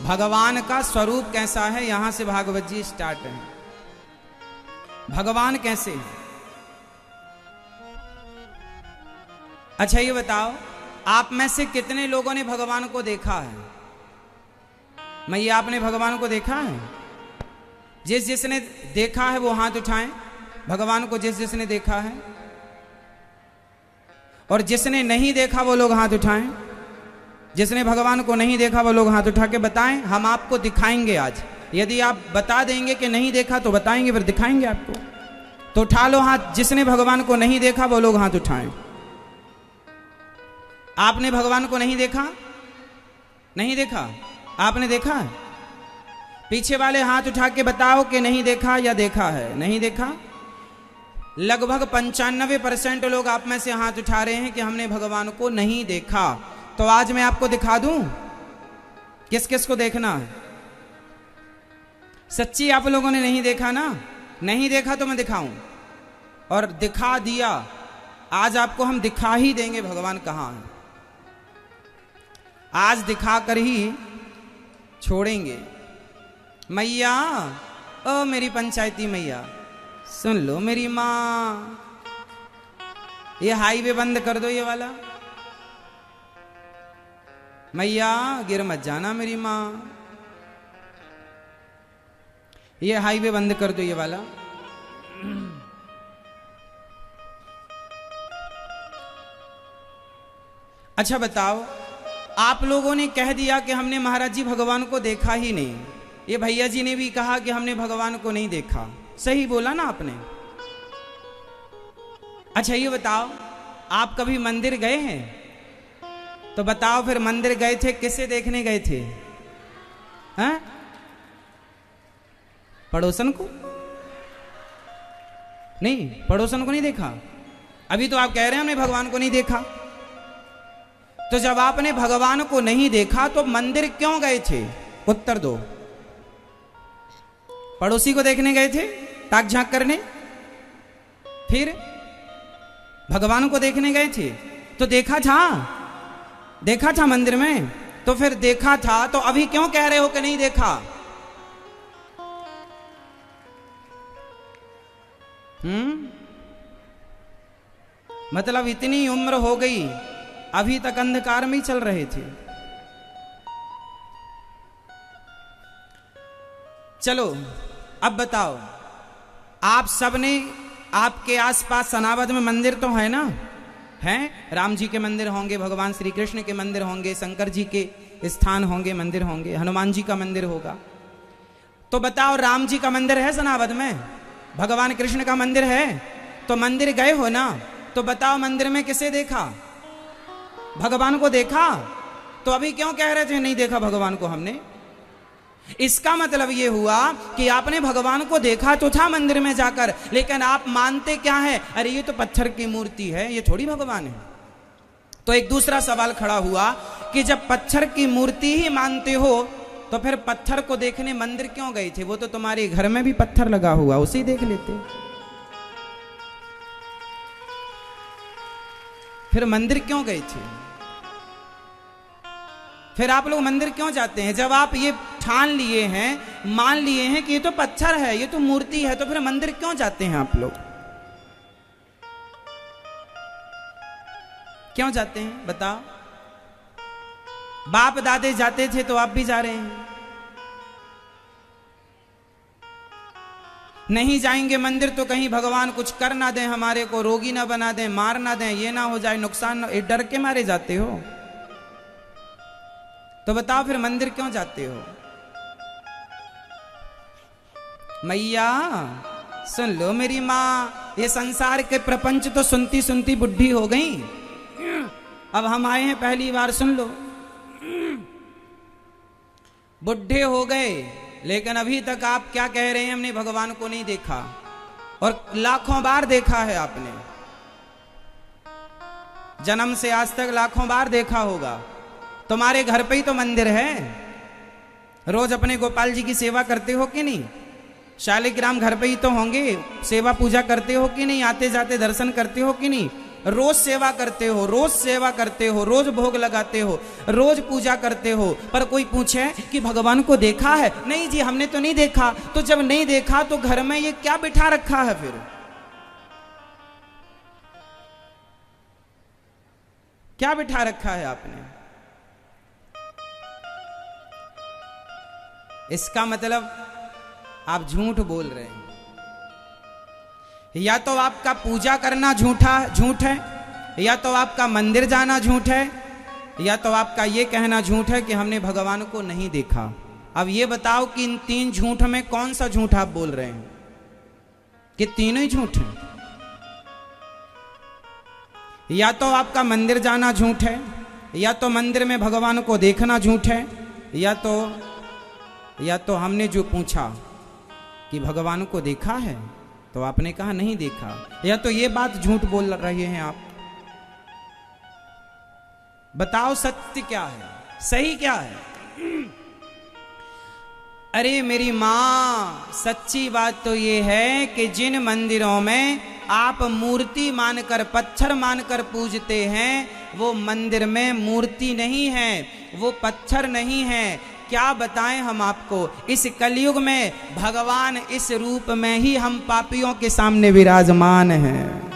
भगवान का स्वरूप कैसा है, यहां से भागवत जी स्टार्ट है। भगवान कैसे है? अच्छा ये बताओ, आप में से कितने लोगों ने भगवान को देखा है? मैया आपने भगवान को देखा है? जिसने देखा है वो हाथ उठाएं। भगवान को जिसने देखा है। और जिसने नहीं देखा वो लोग हाथ उठाएं। जिसने भगवान को नहीं देखा वो लोग हाथ उठा के बताएं, हम आपको दिखाएंगे आज। यदि आप बता देंगे कि नहीं देखा तो बताएंगे, फिर दिखाएंगे आपको। तो उठा लो हाथ, जिसने भगवान को नहीं देखा वो लोग हाथ उठाएं। आपने भगवान को नहीं देखा? नहीं देखा? आपने देखा है? पीछे वाले हाथ उठा के बताओ कि नहीं देखा या देखा है। नहीं देखा? लगभग 95% लोग आप में से हाथ उठा रहे हैं कि हमने भगवान को नहीं देखा। तो आज मैं आपको दिखा दूं किस किस को देखना है। सच्ची आप लोगों ने नहीं देखा ना? नहीं देखा तो मैं दिखाऊं, और दिखा दिया। आज आपको हम दिखा ही देंगे भगवान कहां है। आज दिखाकर ही छोड़ेंगे। मैया, ओ मेरी पंचायती मैया, सुन लो मेरी माँ, ये हाईवे बंद कर दो ये वाला। मैया गिर मत जाना मेरी माँ, ये हाईवे बंद कर दो ये वाला। अच्छा बताओ, आप लोगों ने कह दिया कि हमने महाराज जी भगवान को देखा ही नहीं। ये भैया जी ने भी कहा कि हमने भगवान को नहीं देखा। सही बोला ना आपने? अच्छा ये बताओ, आप कभी मंदिर गए हैं? तो बताओ फिर, मंदिर गए थे किसे देखने गए थे? हैं? पड़ोसन को? नहीं, पड़ोसन को नहीं देखा। अभी तो आप कह रहे हैं हमने भगवान को नहीं देखा। तो जब आपने भगवान को नहीं देखा तो मंदिर क्यों गए थे? उत्तर दो। पड़ोसी को देखने गए थे, ताक झांक करने? फिर भगवान को देखने गए थे तो देखा था? देखा था मंदिर में? तो फिर देखा था तो अभी क्यों कह रहे हो कि नहीं देखा? मतलब इतनी उम्र हो गई, अभी तक अंधकार में ही चल रहे थे। चलो अब बताओ, आप सबने, आपके आसपास सनावद में मंदिर तो है ना? हैं? राम जी के मंदिर होंगे, भगवान श्री कृष्ण के मंदिर होंगे, शंकर जी के स्थान होंगे, मंदिर होंगे, हनुमान जी का मंदिर होगा। तो बताओ, राम जी का मंदिर है सनावद में? भगवान कृष्ण का मंदिर है? तो मंदिर गए हो ना? तो बताओ, मंदिर में किसे देखा? भगवान को देखा? तो अभी क्यों कह रहे थे नहीं देखा भगवान को हमने? इसका मतलब यह हुआ कि आपने भगवान को देखा तो था मंदिर में जाकर, लेकिन आप मानते क्या है? अरे ये तो पत्थर की मूर्ति है, ये थोड़ी भगवान है। तो एक दूसरा सवाल खड़ा हुआ कि जब पत्थर की मूर्ति ही मानते हो तो फिर पत्थर को देखने मंदिर क्यों गए थे? वो तो तुम्हारे घर में भी पत्थर लगा हुआ, उसे देख लेते। फिर मंदिर क्यों गए थे? फिर आप लोग मंदिर क्यों जाते हैं? जब आप ये ठान लिए हैं, मान लिए हैं कि ये तो पत्थर है, ये तो मूर्ति है, तो फिर मंदिर क्यों जाते हैं आप लोग? क्यों जाते हैं बताओ? बाप दादे जाते थे तो आप भी जा रहे हैं। नहीं जाएंगे मंदिर तो कहीं भगवान कुछ कर ना दें, हमारे को रोगी ना बना दें, मार ना दें, ये ना हो जाए, नुकसान ना, डर के मारे जाते हो। तो बताओ फिर मंदिर क्यों जाते हो? मैया सुन लो मेरी माँ, ये संसार के प्रपंच तो सुनती सुनती बुढ़ी हो गई। अब हम आए हैं पहली बार, सुन लो। बुढ़े हो गए, लेकिन अभी तक आप क्या कह रहे हैं? हमने भगवान को नहीं देखा। और लाखों बार देखा है आपने, जन्म से आज तक लाखों बार देखा होगा। तुम्हारे घर पे ही तो मंदिर है, रोज अपने गोपाल जी की सेवा करते हो कि नहीं? शालिग्राम घर पे ही तो होंगे, सेवा पूजा करते हो कि नहीं? आते जाते दर्शन करते हो कि नहीं? रोज सेवा करते हो, रोज सेवा करते हो, रोज भोग लगाते हो, रोज पूजा करते हो, पर कोई पूछे कि भगवान को देखा है? नहीं जी, हमने तो नहीं देखा। तो जब नहीं देखा तो घर में ये क्या बिठा रखा है? फिर क्या बिठा रखा है आपने? इसका मतलब आप झूठ बोल रहे हैं। या तो आपका पूजा करना झूठ है, या तो आपका मंदिर जाना झूठ है, या तो आपका ये कहना झूठ है कि हमने भगवान को नहीं देखा। अब ये बताओ कि इन तीन झूठ में कौन सा झूठ आप बोल रहे हैं? कि तीनों ही झूठ हैं। या तो आपका मंदिर जाना झूठ है, या तो मंदिर में भगवान को देखना झूठ है, या तो हमने जो पूछा कि भगवान को देखा है तो आपने कहा नहीं देखा, या तो ये बात झूठ बोल रहे हैं आप। बताओ सत्य क्या है, सही क्या है? अरे मेरी मां, सच्ची बात तो ये है कि जिन मंदिरों में आप मूर्ति मानकर, पत्थर मानकर पूजते हैं, वो मंदिर में मूर्ति नहीं है, वो पत्थर नहीं है। क्या बताएं हम आपको, इस कलयुग में भगवान इस रूप में ही हम पापियों के सामने विराजमान हैं।